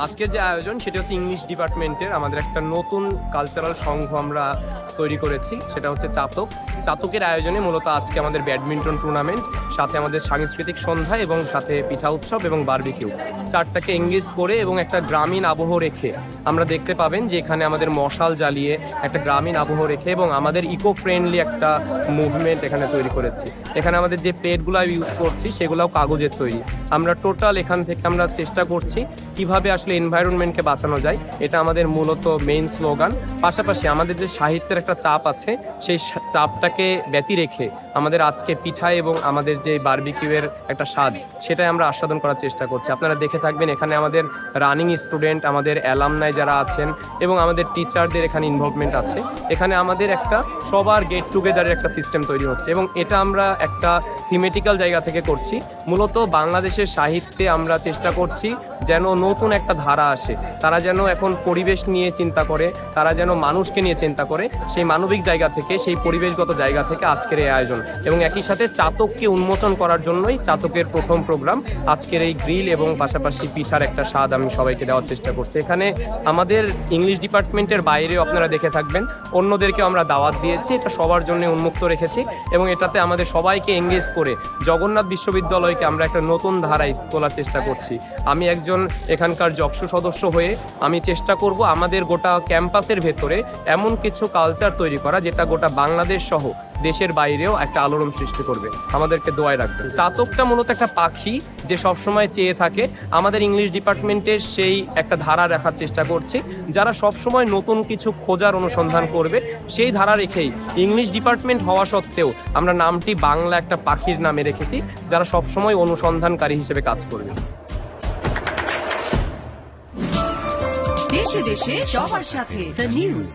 আজকের যে আয়োজন সেটা হচ্ছে ইংলিশ ডিপার্টমেন্টের আমাদের একটা নতুন কালচারাল সংঘ আমরা তৈরি করেছি, সেটা হচ্ছে চাতক। চাতকের আয়োজনে মূলত আজকে আমাদের ব্যাডমিন্টন টুর্নামেন্ট, সাথে আমাদের সাংস্কৃতিক সন্ধ্যা এবং সাথে পিঠা উৎসব এবং বারবিকিউ, চারটাকে এঙ্গেজ করে এবং একটা গ্রামীণ আবহ রেখে আমরা দেখতে পাবেন যে এখানে আমাদের মশাল জ্বালিয়ে একটা গ্রামীণ আবহ রেখে এবং আমাদের ইকো ফ্রেন্ডলি একটা মুভমেন্ট এখানে তৈরি করেছি। এখানে আমাদের যে প্লেটগুলো ইউজ করছি সেগুলোও কাগজের তৈরি। আমরা টোটাল এখান থেকে আমরা চেষ্টা করছি কিভাবে আসলে এনভায়রনমেন্টকে বাঁচানো যায়, এটা আমাদের মূলত মেইন স্লোগান। পাশাপাশি আমাদের যে সাহিত্যের একটা চাপ আছে সেই চাপটাকে ব্যতি রেখে আমাদের আজকে পিঠা এবং আমাদের যে বারবিকিউয়ের একটা স্বাদ সেটাই আমরা আস্বাদন করার চেষ্টা করছি। আপনারা দেখে থাকবেন এখানে আমাদের রানিং স্টুডেন্ট, আমাদের অ্যালামনাই যারা আছেন এবং আমাদের টিচারদের এখানে ইনভলভমেন্ট আছে। এখানে আমাদের একটা সবার গেট টুগেদারের একটা সিস্টেম তৈরি হচ্ছে এবং এটা আমরা একটা থিমেটিক্যাল জায়গা থেকে করছি। মূলত বাংলাদেশের সাহিত্যে আমরা চেষ্টা করছি যেন নতুন একটা ধারা আসে, তারা যেন এখন পরিবেশ নিয়ে চিন্তা করে, তারা যেন মানুষকে নিয়ে চিন্তা করে, সেই মানবিক জায়গা থেকে, সেই পরিবেশগত জায়গা থেকে আজকের এই আয়োজন। এবং একই সাথে চাতককে উন্মোচন করার জন্যই চাতকের প্রথম প্রোগ্রাম আজকের এই গ্রিল এবং পাশাপাশি পিঠার একটা স্বাদ আমি সবাইকে দেওয়ার চেষ্টা করছি। এখানে আমাদের ইংলিশ ডিপার্টমেন্টের বাইরেও আপনারা দেখে থাকবেন অন্যদেরকেও আমরা দাওয়াত দিয়েছি, এটা সবার জন্য উন্মুক্ত রেখেছি এবং এটাতে আমাদের সবাইকে এঙ্গেজ করে জগন্নাথ বিশ্ববিদ্যালয়কে আমরা একটা নতুন ধারায় তোলার চেষ্টা করছি। আমি একজন এখানকার জবসু সদস্য হয়ে আমি চেষ্টা করব আমাদের গোটা ক্যাম্পাসের ভেতরে এমন কিছু কালচার তৈরি করা যেটা গোটা বাংলাদেশ সহ দেশের বাইরেও একটা আলোড়ন সৃষ্টি করবে। আমাদেরকে দোয়ায় রাখবে। চাতকটা মূলত একটা পাখি যে সবসময় চেয়ে থাকে। আমাদের ইংলিশ ডিপার্টমেন্টের সেই একটা ধারা রাখার চেষ্টা করছি, যারা সবসময় নতুন কিছু খোঁজার অনুসন্ধান করবে সেই ধারা রেখেই ইংলিশ ডিপার্টমেন্ট হওয়া সত্ত্বেও আমরা নামটি বাংলা একটা পাখির নামে রেখেছি, যারা সবসময় অনুসন্ধানকারী হিসেবে কাজ করবে। দেশে দেশে সবার সাথে দ্য নিউজ।